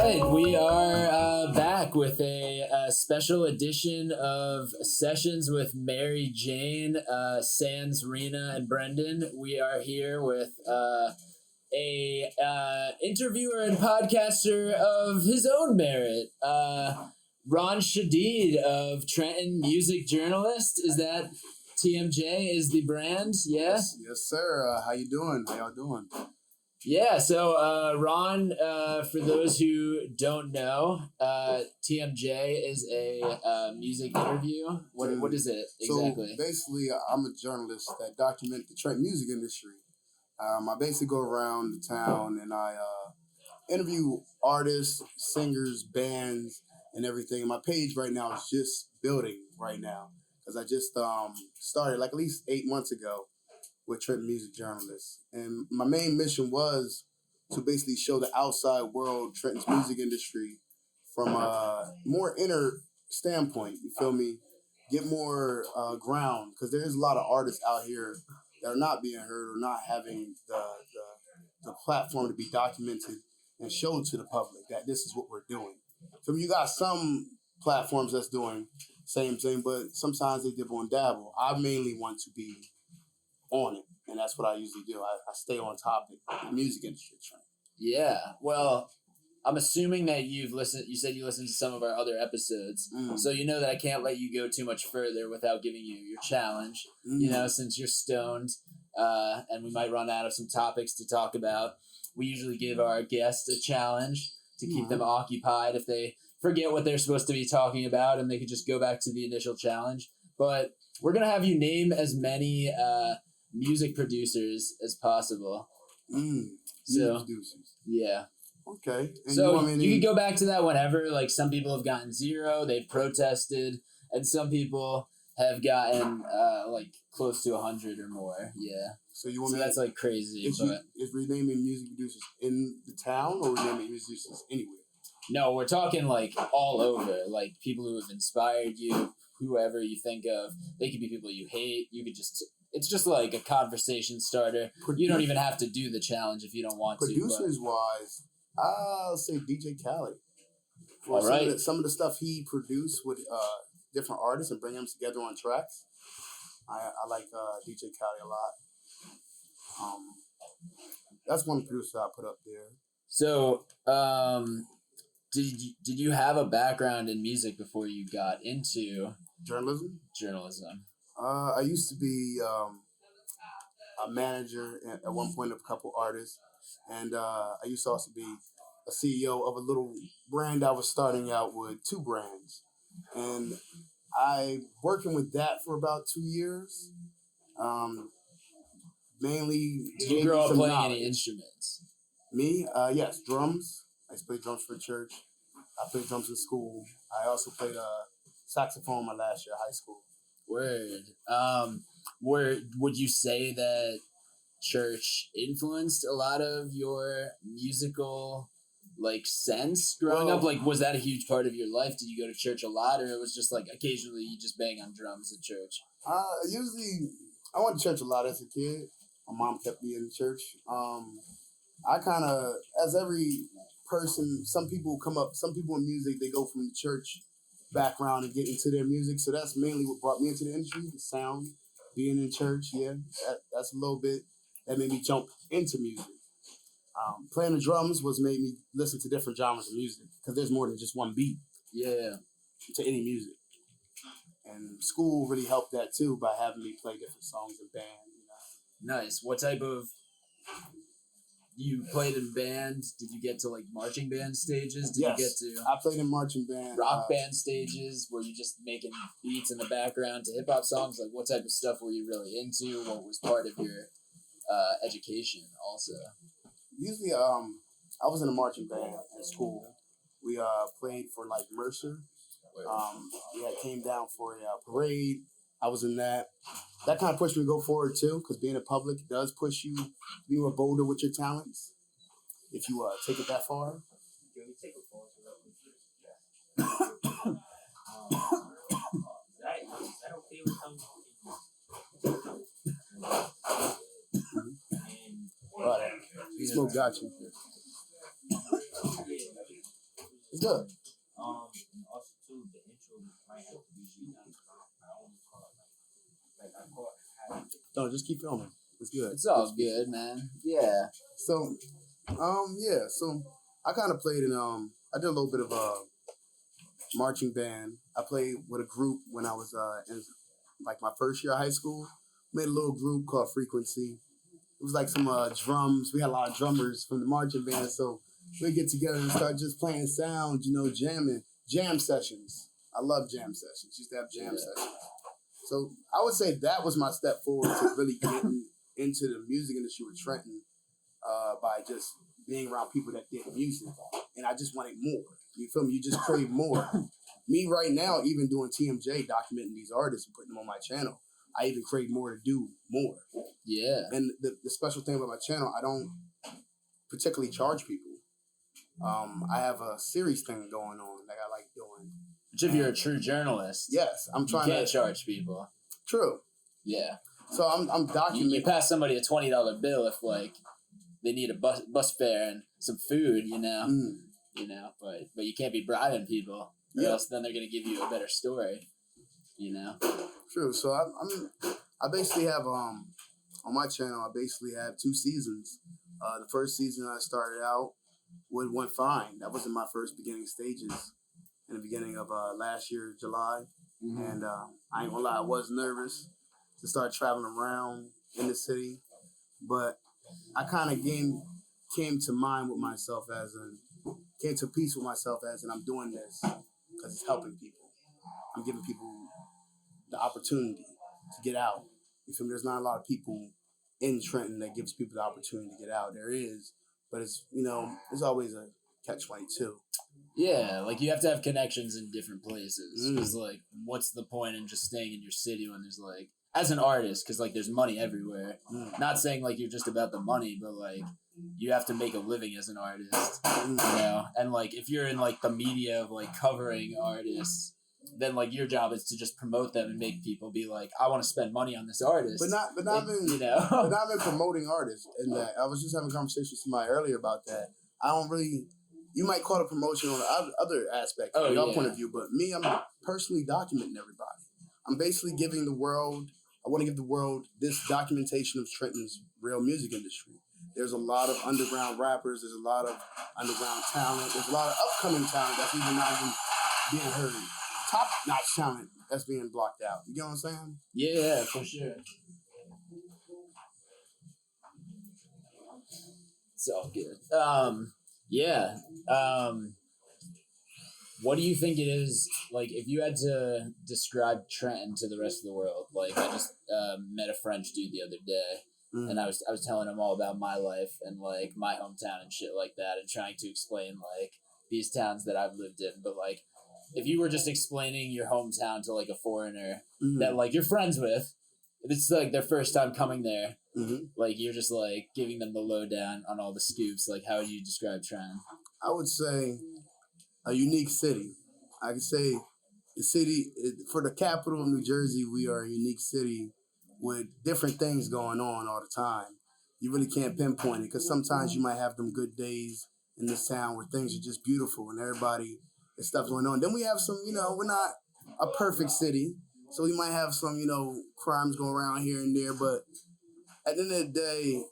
right, we are back with a special edition of Sessions with Mary Jane, Sans, Reena, and Brendan. We are here with a interviewer and podcaster of his own merit, Ron Shadid of Trenton Music Journalist. Is that TMJ is the brand? Yeah? Yes, sir. How you doing? How y'all doing? Yeah, so Ron, for those who don't know, TMJ is a music interview. What is it exactly? So basically, I'm a journalist that document the Trenton music industry. I basically go around the town and I interview artists, singers, bands, and everything. My page right now is just building right now because I just started like at least 8 months ago with Trenton Music Journalist. And my main mission was to basically show the outside world Trenton's music industry from a more inner standpoint, you feel me? Get more ground, because there's a lot of artists out here that are not being heard or not having the platform to be documented and showed to the public that this is what we're doing. So you got some platforms that's doing same thing, but sometimes they dibble and dabble. I mainly want to be on it, and that's what I usually do. I stay on topic of the music industry trend. Yeah, well, I'm assuming that you've listened. You said you listened to some of our other episodes, so you know that I can't let you go too much further without giving you your challenge. You know, since you're stoned, and we might run out of some topics to talk about. We usually give our guests a challenge to keep them occupied if they forget what they're supposed to be talking about, and they could just go back to the initial challenge. But we're gonna have you name as many music producers as possible. So producers. Yeah. Okay. And so you can go back to that whenever. Like, some people have gotten 0, they've protested, and some people have gotten like close to 100 or more. Yeah. So you want that's like crazy. Is renaming music producers in the town or renaming music producers anywhere? No, we're talking like all over. Like, people who have inspired you, whoever you think of. They could be people you hate. You could just. It's just like a conversation starter. You don't even have to do the challenge if you don't want to. Producers wise, I'll say DJ Khaled. All right. Some of the stuff he produced with different artists and bring them together on tracks. I like DJ Khaled a lot. That's one producer I put up there. So, did you have a background in music before you got into journalism? I used to be a manager at one point of a couple artists, and I used to also be a CEO of a little brand I was starting out with, 2 brands, and I working with that for about 2 years. Mainly. Did you grow up playing any instruments? Me? Yes, drums. I used to play drums for church. I played drums in school. I also played saxophone my last year of high school. Word. Would you say that church influenced a lot of your musical sense growing up? Like, was that a huge part of your life? Did you go to church a lot, or it was just like occasionally you just bang on drums at church? Usually I went to church a lot as a kid. My mom kept me in church. I kind of, as every person, some people in music, they go from the church background and get into their music. So that's mainly what brought me into the industry, the sound, being in church. Yeah, that's a little bit that made me jump into music. Playing the drums made me listen to different genres of music, because there's more than just one beat. Yeah. To any music. And school really helped that too, by having me play different songs in band. Nice. What type of... You played in band? Did you get to marching band stages? Yes, you get to I played in marching band. Rock band stages? Were you just making beats in the background to hip hop songs? Like, what type of stuff were you really into? What was part of your education also? Usually, I was in a marching band in school. We played for Mercer. We came down for a parade. I was in that. That kind of pushed me to go forward too, because being in public does push you to be more bolder with your talents. If you take it that far. Can we take a pause for that? Is that okay with Right. Smoke got you. Good. And also too, the intro might have to be G down. I only call it like I call it half. No, just keep filming. It's good. It's all good, man. Yeah. So, yeah. So I kind of played in I did a little bit of marching band. I played with a group when I was in like my first year of high school. Made a little group called Frequency. It was like some drums. We had a lot of drummers from the marching band, so we'd get together and start just playing sounds, jamming, jam sessions. I love jam sessions. Used to have jam sessions. So I would say that was my step forward to really getting into the music industry with Trenton by just being around people that did music. And I just wanted more. You feel me? You just crave more. Me right now, even doing TMJ, documenting these artists and putting them on my channel, I even crave more to do more. Yeah. And the special thing about my channel, I don't particularly charge people. I have a series thing going on that I like doing. Which if you're a true journalist, Yes, I'm trying you can't charge people. True. Yeah. So I'm documenting. You pass somebody a $20 bill if like they need a bus fare and some food, but you can't be bribing people, or else then they're gonna give you a better story, True. So I basically have on my channel I basically have 2 seasons. The first season I started out went fine. That was in my first beginning stages in the beginning of last year, July. Mm-hmm. And I ain't gonna lie, I was nervous to start traveling around in the city, but I kind of came to mind with myself came to peace with myself as I'm doing this because it's helping people. I'm giving people the opportunity to get out. You feel me? There's not a lot of people in Trenton that gives people the opportunity to get out. There is, but it's there's always a catch-22. Yeah, like you have to have connections in different places. Because like, what's the point in just staying in your city when there's like, as an artist, because like there's money everywhere. Not saying like you're just about the money, but like you have to make a living as an artist, And like if you're in like the media of like covering artists, then like your job is to just promote them and make people be like, I want to spend money on this artist. But not been promoting artists. And that I was just having a conversation with somebody earlier about that. I don't really. You might call it promotion on the other aspect from your point of view, but me, I'm personally documenting everybody. I'm basically giving the world. I want to give the world this documentation of Trenton's real music industry. There's a lot of underground rappers. There's a lot of underground talent. There's a lot of upcoming talent that's even not even being heard. Top-notch talent that's being blocked out. You get what I'm saying? Yeah, for sure. It's all good. Yeah. What do you think it is, like, if you had to describe Trenton to the rest of the world? Like, I just met a French dude the other day, and I was telling him all about my life and, like, my hometown and shit like that, and trying to explain, like, these towns that I've lived in. But, like, if you were just explaining your hometown to, like, a foreigner that, like, you're friends with, if it's, like, their first time coming there, like, you're just, like, giving them the lowdown on all the scoops, like, how would you describe Trenton? I would say a unique city. I could say the city, for the capital of New Jersey, we are a unique city with different things going on all the time. You really can't pinpoint it because sometimes you might have them good days in this town where things are just beautiful and everybody, there's stuff going on. Then we have some, we're not a perfect city, so we might have some, crimes going around here and there, but at the end of the day,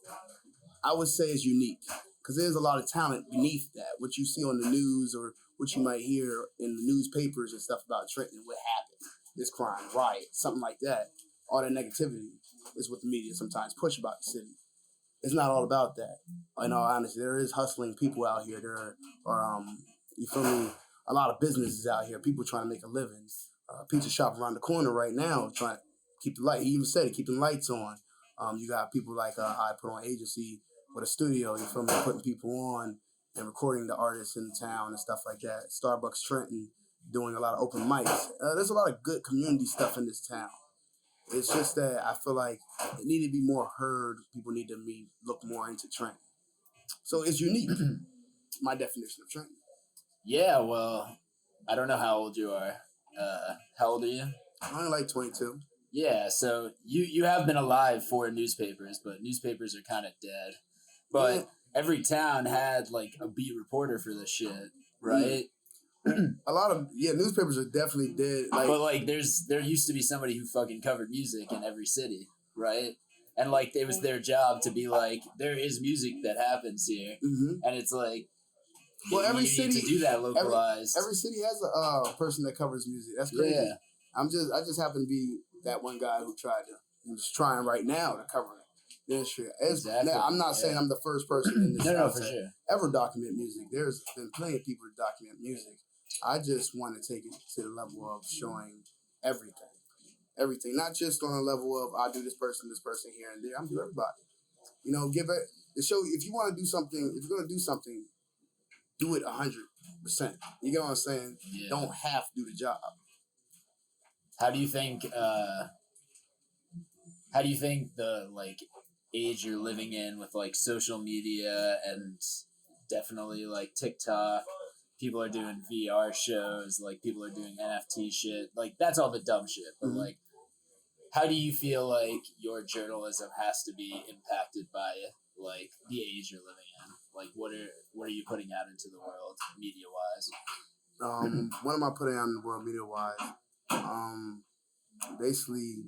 I would say it's unique because there's a lot of talent beneath that. What you see on the news or what you might hear in the newspapers and stuff about Trenton, what happened, this crime, riot, something like that. All that negativity is what the media sometimes push about the city. It's not all about that. In all honesty, there is hustling people out here. There are, you feel me, a lot of businesses out here, people trying to make a living. Pizza shop around the corner right now trying to keep the light. He even said it, keeping lights on. You got people like I Put On Agency with a studio, you feel me, putting people on and recording the artists in town and stuff like that. Starbucks Trenton doing a lot of open mics. There's a lot of good community stuff in this town. It's just that I feel like it need to be more heard. People need to look more into Trenton. So it's unique, my definition of Trenton. Yeah, well, I don't know how old you are. How old are you? I'm only like 22. Yeah, so you have been alive for newspapers, but newspapers are kind of dead. But every town had, like, a beat reporter for this shit, right? A lot of newspapers are definitely dead. Like, but like, there used to be somebody who fucking covered music in every city, right? And like, it was their job to be like, there is music that happens here, and it's like, well, every you city need to do that localized. Every city has a person that covers music. That's crazy. Yeah. I just happen to be that one guy who's trying right now to cover the industry. Exactly. Now, I'm not saying I'm the first person in this no, South for to sure. ever document music. There's been plenty of people to document music. I just want to take it to the level of showing everything. Everything. Not just on a level of I do this person here and there. I'm do everybody. You know, give it the show. If you want to do something, if you're gonna do something, do it 100%. You get what I'm saying? Yeah. Don't half do the job. How do you think the like age you're living in with like social media and definitely like TikTok, people are doing VR shows, like people are doing NFT shit, like that's all the dumb shit. But like, how do you feel like your journalism has to be impacted by like the age you're living in? Like, what are you putting out into the world media wise? What am I putting out in the world media wise? Basically,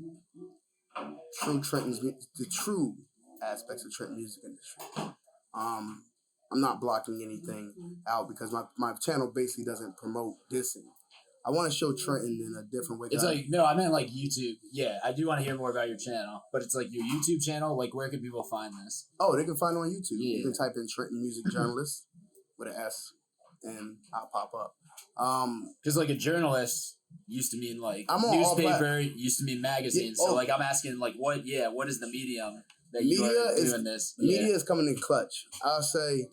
the true aspects of Trenton music industry. I'm not blocking anything out because my channel basically doesn't promote dissing. I want to show Trenton in a different way. It's like, no, I meant like YouTube. Yeah, I do want to hear more about your channel, but it's like your YouTube channel. Like, where can people find this? Oh, they can find it on YouTube. Yeah. You can type in Trenton Music Journalist with an S, and I'll pop up. Because like a journalist used to mean like I'm on newspaper, used to mean magazine. Yeah, so like I'm asking like what is the medium that you media are is doing this? media is coming in clutch. I'll say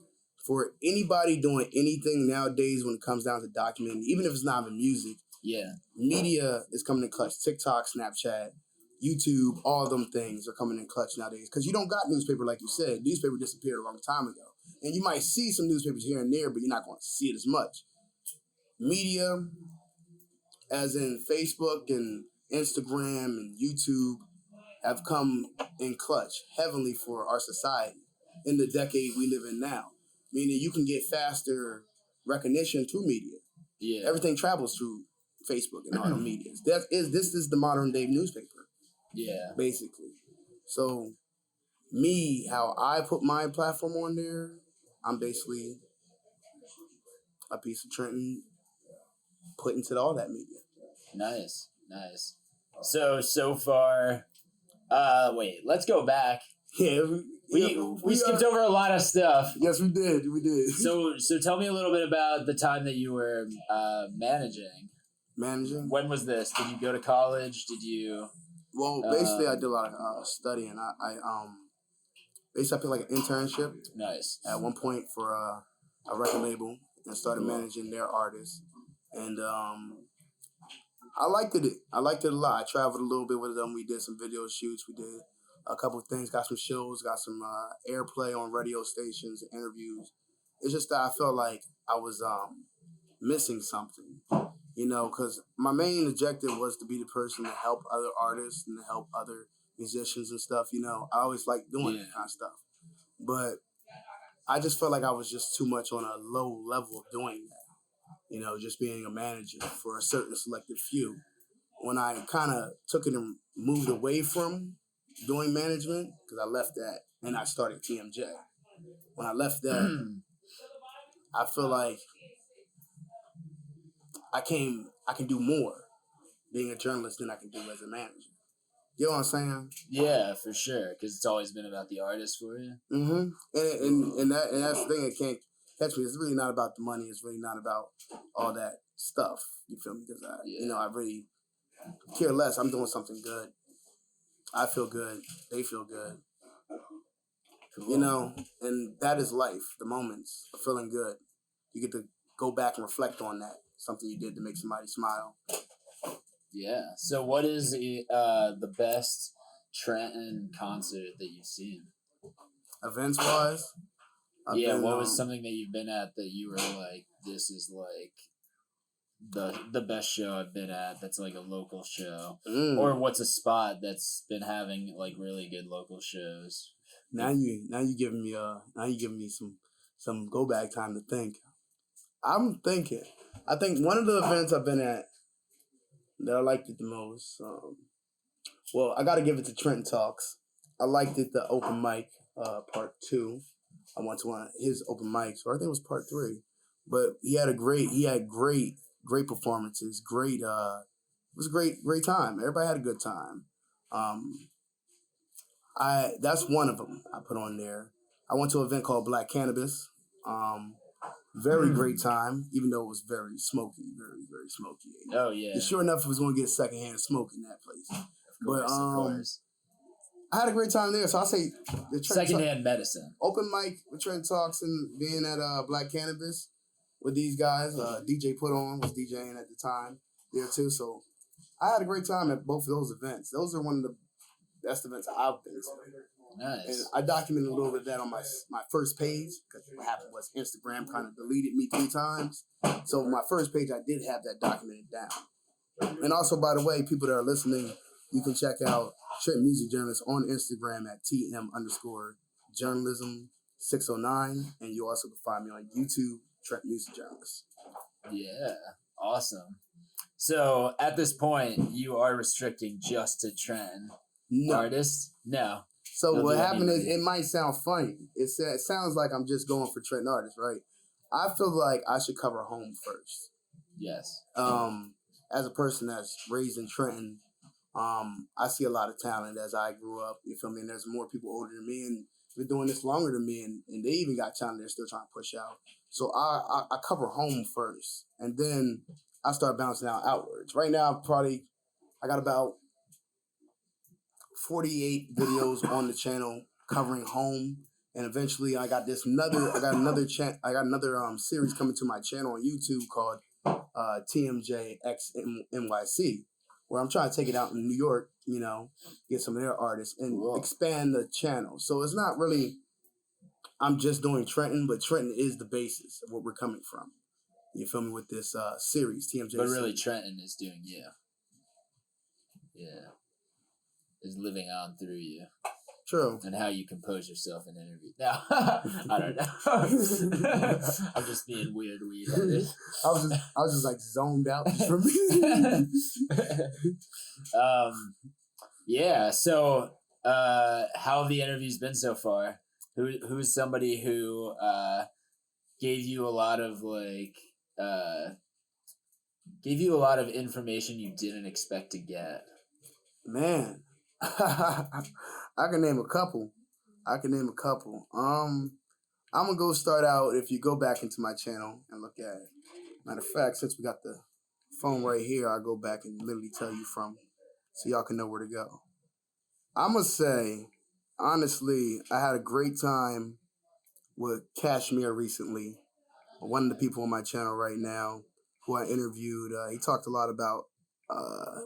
for anybody doing anything nowadays when it comes down to documenting, even if it's not even music, media is coming in clutch. TikTok, Snapchat, YouTube, all them things are coming in clutch nowadays. Because you don't got newspaper like you said. Newspaper disappeared a long time ago. And you might see some newspapers here and there, but you're not going to see it as much. Media, as in Facebook and Instagram and YouTube, have come in clutch heavily for our society in the decade we live in now. Meaning you can get faster recognition through media. Yeah. Everything travels through Facebook and all the media. This is the modern day newspaper. Yeah. Basically. So me, how I put my platform on there, I'm basically a piece of Trenton put into all that media. Nice. So far, wait, let's go back. Yeah, we skipped over a lot of stuff. Yes, we did. So tell me a little bit about the time that you were managing. Managing? When was this? Did you go to college? Did you? Well, basically, I did a lot of studying. Basically, I did like an internship. Nice. At one point for a record label and started managing their artists, and I liked it. I liked it a lot. I traveled a little bit with them. We did some video shoots. We did a couple of things. Got some shows. Got some airplay on radio stations, interviews. It's just that I felt like I was missing something, you know, because my main objective was to be the person to help other artists and to help other musicians and stuff. You know, I always like doing that kind of stuff, but I just felt like I was just too much on a low level of doing that. You know, just being a manager for a certain selected few. When I kind of took it and moved away from doing management, because I left that and I started TMJ. When I left that, I feel like I can do more being a journalist than I can do as a manager. You know what I'm saying? Yeah, for sure. Because it's always been about the artist for you. And that's the thing that can't catch me. It's really not about the money. It's really not about all that stuff. You feel me? Because I really care less. I'm doing something good. I feel good. They feel good. Cool. You know, and that is life. The moments of feeling good. You get to go back and reflect on that. Something you did to make somebody smile. Yeah. So what is the best Trenton concert that you've seen? Events wise? What was something that you've been at that you were like, this is like the best show I've been at that's like a local show? Or what's a spot that's been having like really good local shows? Now you giving me some go back time to think. I'm thinking. I think one of the events I've been at that I liked it the most. Well, I got to give it to Trenton Talks. I liked it, the open mic, part 2. I went to one of his open mics, or I think it was part 3. But he had great performances. It was a great time. Everybody had a good time. Um, that's one of them I put on there. I went to an event called Black Cannabis. Very great time, even though it was very smoky, very smoky. Oh yeah. And sure enough, it was going to get secondhand smoke in that place. Of course. I had a great time there, so I'll say the secondhand medicine. Open mic with Trenton Talks and being at Black Cannabis with these guys. DJ Put On was DJing at the time there too, so I had a great time at both of those events. Those are one of the best events I've been to. Nice. And I documented a little bit of that on my first page, because what happened was Instagram kind of deleted me 3 times. So my first page, I did have that documented down. And also, by the way, people that are listening, you can check out Trenton Music Journalist on Instagram at TM_journalism609. And you also can find me on YouTube, Trenton Music Journalist. Yeah, awesome. So at this point, you are restricting just to Trenton artists? No. So what happened is, it might sound funny. It sounds like I'm just going for Trenton artists, right? I feel like I should cover home first. Yes. As a person that's raised in Trenton, I see a lot of talent as I grew up. You feel me? And there's more people older than me and been doing this longer than me, and they even got talent they're still trying to push out. So I cover home first, and then I start bouncing out outwards. Right now, I got about 48 videos on the channel covering home, and eventually I got another series coming to my channel on YouTube called TMJXNYC, where I'm trying to take it out in New York, get some of their artists and expand the channel. So it's not really I'm just doing Trenton, but Trenton is the basis of where we're coming from. You feel me, with this series, TMJ. But really, Trenton is doing you. Yeah. Is living on through you. True. And how you compose yourself in interviews. No, I don't know. I'm just being weird. I was just like zoned out just for me. Yeah. So, how have the interviews been so far? Who's somebody who gave you a lot of information you didn't expect to get? Man, I can name a couple. I'm gonna go start out. If you go back into my channel and look at it. Matter of fact, since we got the phone right here, I'll go back and literally tell you from, so y'all can know where to go. I'm gonna say, honestly, I had a great time with Kashmir recently. One of the people on my channel right now who I interviewed, he talked a lot about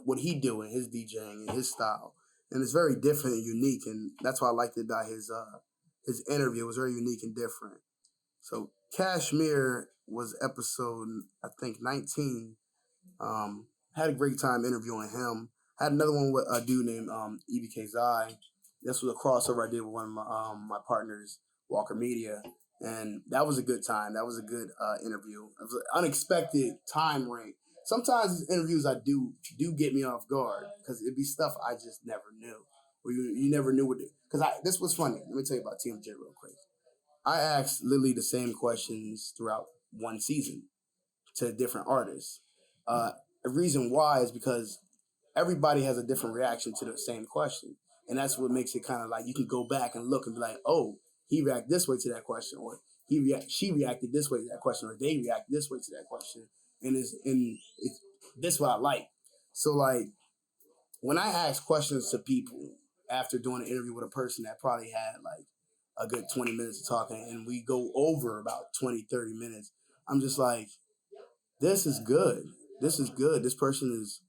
what he doing, his DJing and his style. And it's very different and unique, and that's why I liked it about his interview. It was very unique and different. So Kashmir was episode, I think, 19. Had a great time interviewing him. Had another one with a dude named EBK Zai. This was a crossover I did with one of my partners, Walker Media. And that was a good time. That was a good interview. It was an unexpected time range. Sometimes these interviews I do get me off guard, because it'd be stuff I just never knew. Or you never knew what it. Because this was funny. Let me tell you about TMJ real quick. I asked Lily the same questions throughout one season to different artists. The reason why is because everybody has a different reaction to the same question. And that's what makes it kind of like you can go back and look and be like, oh, he reacted this way to that question, or she reacted this way to that question, or they reacted this way to that question. And it's this what I like. So like when I ask questions to people after doing an interview with a person that probably had like a good 20 minutes of talking, and we go over about 20, 30 minutes, I'm just like, this is good. This is good. This person has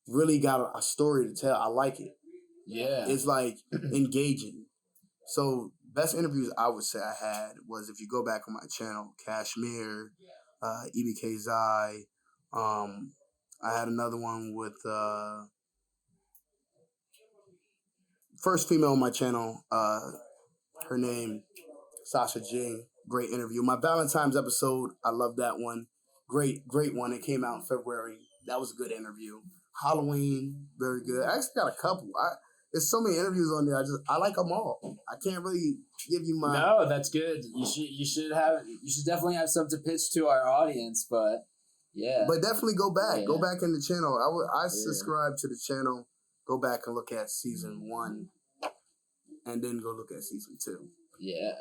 really got a story to tell. I like it. Yeah. It's like engaging. So best interviews I would say I had was, if you go back on my channel, Kashmir, EBK Zai. I had another one with first female on my channel, her name, Sasha G. Great interview. My Valentine's episode, I love that one. great one. It came out in February. That was a good interview. Halloween, very good. I actually got a couple. There's so many interviews on there. I like them all. I can't really give you my. No, that's good. You should definitely have some to pitch to our audience. But yeah, But definitely go back. Yeah. Go back in the channel. I subscribe to the channel. Go back and look at season 1, and then go look at season 2. yeah.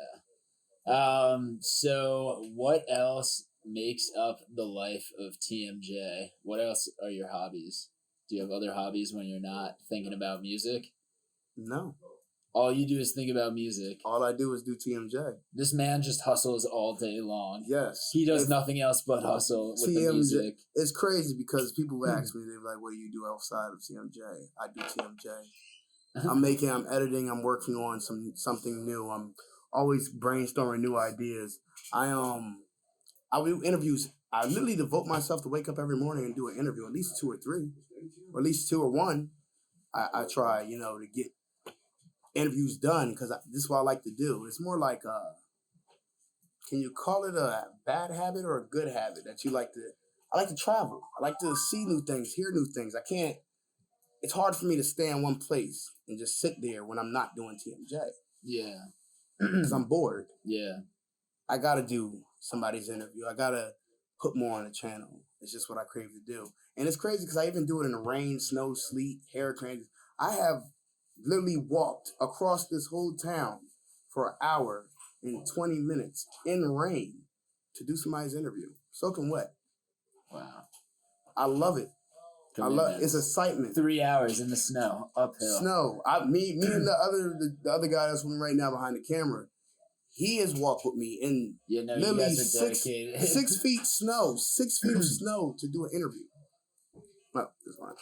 So what else makes up the life of TMJ? What else are your hobbies? Do you have other hobbies when you're not thinking about music? No, All you do is think about music. all I do is do TMJ. This man just hustles all day long. Yes, He does nothing else but hustle with the music. It's crazy because people ask me, they're like, "What do you do outside of TMJ?" I do TMJ. I'm editing, I'm working on something new. I'm always brainstorming new ideas. I do interviews. I literally devote myself to wake up every morning and do an interview, at least 2 or 3, or at least 2 or 1. I try, to get interviews done because this is what I like to do. It's more like can you call it a bad habit or a good habit that you like to? I like to travel. I like to see new things, hear new things. I can't. It's hard for me to stay in one place and just sit there when I'm not doing TMJ. Yeah. Because I'm bored. Yeah. I gotta do somebody's interview. I gotta put more on the channel. It's just what I crave to do. And it's crazy because I even do it in the rain, snow, sleet, hurricanes. I have literally walked across this whole town for an hour and 20 minutes in the rain to do somebody's interview. Soaking wet. Wow. I love it. Commitment. It's excitement. 3 hours in the snow, uphill. Snow. Me and the other guy that's with me right now behind the camera, he has walked with me in You guys are dedicated. 6 feet snow, 6 feet of snow to do an interview. No, this one.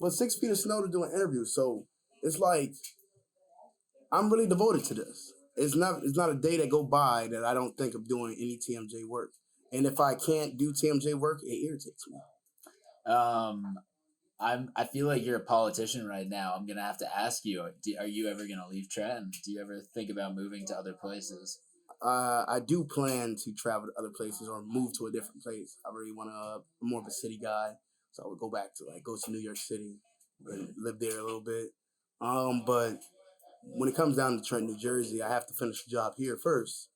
But 6 feet of snow to do an interview. So it's like I'm really devoted to this. It's not a day that go by that I don't think of doing any TMJ work. And if I can't do TMJ work, it irritates me. I feel like you're a politician right now. I'm gonna have to ask you: are you ever gonna leave Trenton? Do you ever think about moving to other places? I do plan to travel to other places or move to a different place. I really want to. I'm more of a city guy, so I would go to New York City and live there a little bit. But when it comes down to Trenton, New Jersey, I have to finish the job here first.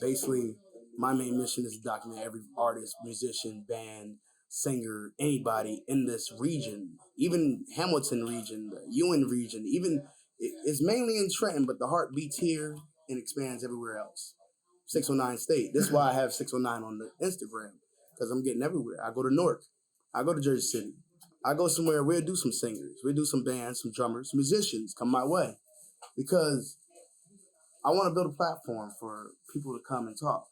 Basically, my main mission is to document every artist, musician, band, singer, anybody in this region, even Hamilton region, the Ewan region, even it's mainly in Trenton, but the heart beats here and expands everywhere else. 609 State. This is why I have 609 on the Instagram, because I'm getting everywhere. I go to Newark. I go to Jersey City. I go somewhere, we'll do some singers. We'll do some bands, some drummers, musicians come my way. Because I want to build a platform for people to come and talk.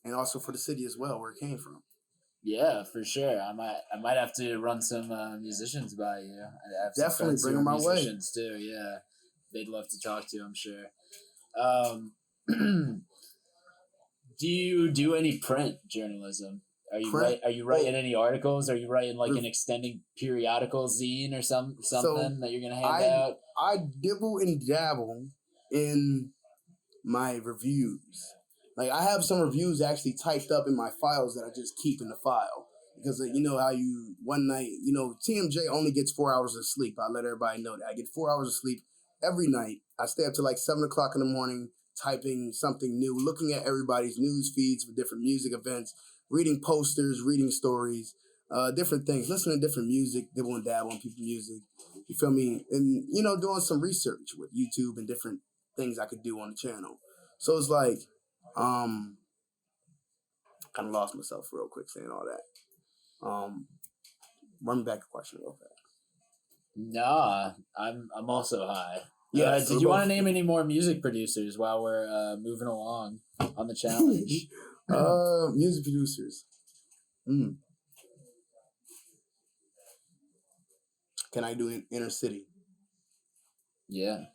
And also for the city as well, where it came from. Yeah, for sure. I might have to run some musicians by you. I have some Definitely friends bring who are them my way. musicians too. Yeah, they'd love to talk to you, I'm sure. Do you do any print journalism? Are you writing any articles? Are you writing like an extending periodical zine or something that you're gonna hand out? I dibble and dabble in my reviews. Like I have some reviews actually typed up in my files that I just keep in the file. Because you know how one night, TMJ only gets 4 hours of sleep. I let everybody know that. I get 4 hours of sleep every night. I stay up till like 7 o'clock in the morning typing something new, looking at everybody's news feeds for different music events, reading posters, reading stories, different things, listening to different music, dibble and dabble on people's music. You feel me? And, doing some research with YouTube and different things I could do on the channel. So it's like, kind of lost myself real quick saying all that. Run me back a question real fast. Nah, I'm also high. Yeah. Did you want to name any more music producers while we're moving along on the challenge? Music producers. Can I do inner city? Yeah.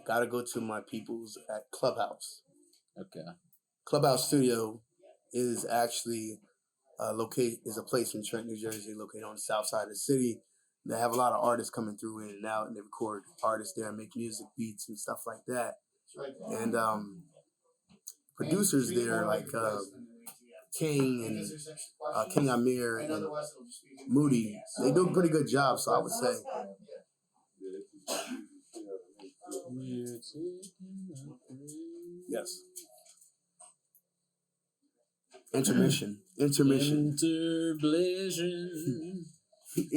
Gotta go to my peoples at Clubhouse. Okay. Clubhouse Studio is actually is a place in Trenton, New Jersey, located on the south side of the city. They have a lot of artists coming through in and out, and they record artists there and make music, beats, and stuff like that. And producers there, like King and King Amir and Moody, they do a pretty good job. So I would say, yes. Intermission. Interblation.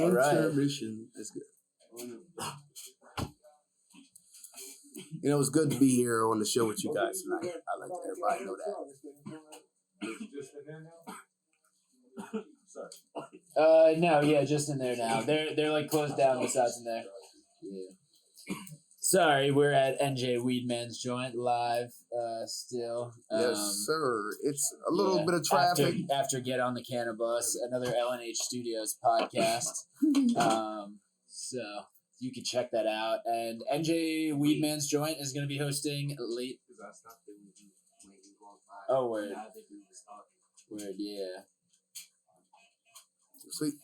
All right. Intermission. That's good. You know, it's good to be here on the show with you guys tonight. I like to everybody know that. No, yeah, just in there now. They're like closed down besides in there. Yeah. Sorry, we're at NJ Weedman's joint live still. Yes, sir. It's a little bit of traffic. After Get on the Cannabis, another LNH Studios podcast. So you can check that out. And NJ Weedman's joint is going to be hosting late. Oh, word. Word, yeah. Sweet.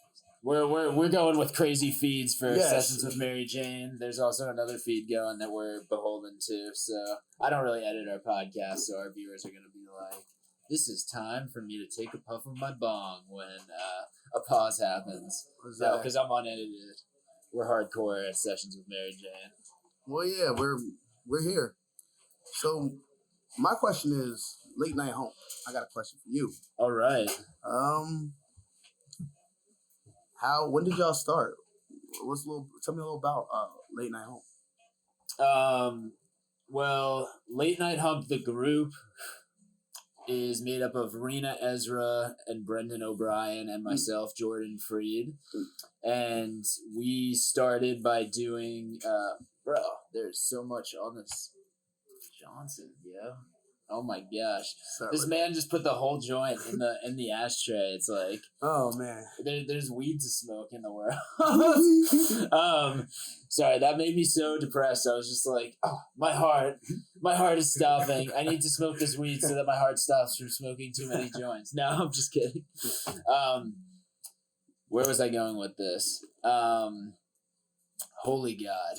We're going with crazy feeds for Sessions with Mary Jane. There's also another feed going that we're beholden to. So I don't really edit our podcast, so our viewers are going to be like, this is time for me to take a puff of my bong when a pause happens. No, because I'm unedited. We're hardcore at Sessions with Mary Jane. Well, yeah, we're here. So my question is, Late Night Hump. I got a question for you. All right. When did y'all start? Tell me a little about Late Night Hump. Well, Late Night Hump, the group, is made up of Reena Ezra and Brendan O'Brien and myself, Jordan Freed. And we started by doing, bro, there's so much on this Johnson, yo. Oh my gosh! Sorry. This man just put the whole joint in the ashtray. It's like, oh man, there's weed to smoke in the world. Sorry, that made me so depressed. I was just like, oh, my heart is stopping. I need to smoke this weed so that my heart stops from smoking too many joints. No, I'm just kidding. Where was I going with this? Holy God.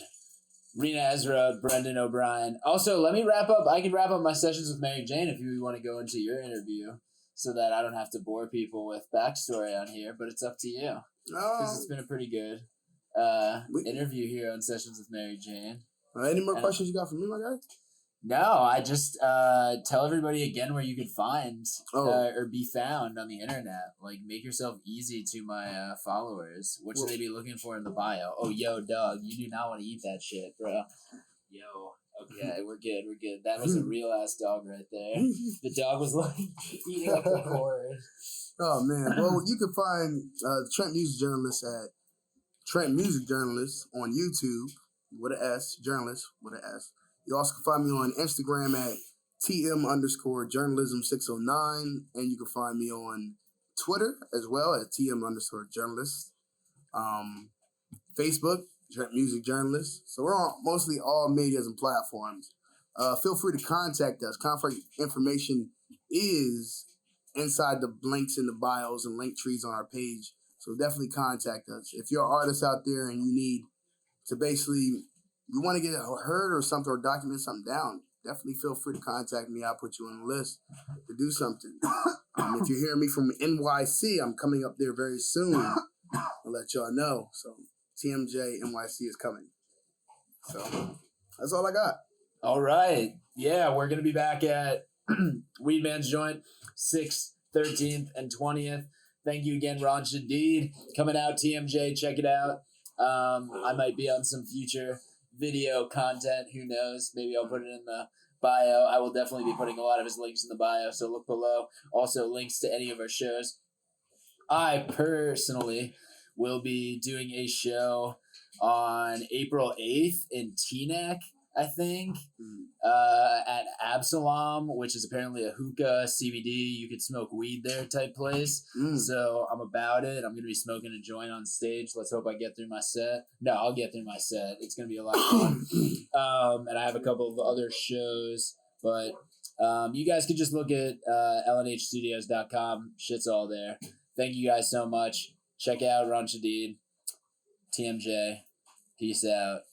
Reena Ezra, Brendan O'Brien. Also, let me wrap up. I can wrap up my Sessions with Mary Jane if you want to go into your interview so that I don't have to bore people with backstory on here, but it's up to you. Because it's been a pretty good interview here on Sessions with Mary Jane. Any more questions you got for me, my guy? No, I just tell everybody again where you could find or be found on the internet. Like, make yourself easy to my followers. What should they be looking for in the bio? Oh, yo, dog, you do not want to eat that shit, bro. Yo, okay, we're good. That was a real-ass dog right there. The dog was, like, eating up the cord. Oh, man. Well, you can find Trenton Music Journalist at Trenton Music Journalist on YouTube with an S, journalist with an S. You also can find me on Instagram at TM_journalism609. And you can find me on Twitter as well at TM_journalist. Facebook, Trenton Music Journalist. So we're on mostly all medias and platforms. Feel free to contact us. Contact information is inside the links in the bios and link trees on our page. So definitely contact us. If you're an artist out there and you need to you want to get heard or something or document something down, definitely feel free to contact me. I'll put you on the list to do something. If you're hearing me from NYC, I'm coming up there very soon. I'll let y'all know. So TMJ NYC is coming. So that's all I got. All right. Yeah, we're going to be back at Weedman's Joint 6th, 13th, and 20th. Thank you again, Ron Shadid. Coming out, TMJ. Check it out. I might be on some future video content. Who knows? Maybe I'll put it in the bio. I will definitely be putting a lot of his links in the bio, so look below. Also, links to any of our shows. I personally will be doing a show on April 8th in Teaneck, I think, at Absalom, which is apparently a hookah, CBD, you could smoke weed there type place. So I'm about it. I'm going to be smoking a joint on stage. Let's hope I get through my set. No, I'll get through my set. It's going to be a lot of fun. And I have a couple of other shows, but you guys can just look at LNHstudios.com. Shit's all there. Thank you guys so much. Check out Ron Shadid, TMJ. Peace out.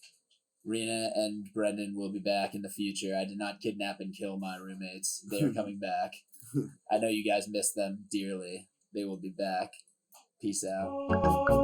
Reena and Brendan will be back in the future. I did not kidnap and kill my roommates. They are coming back. I know you guys miss them dearly. They will be back. Peace out.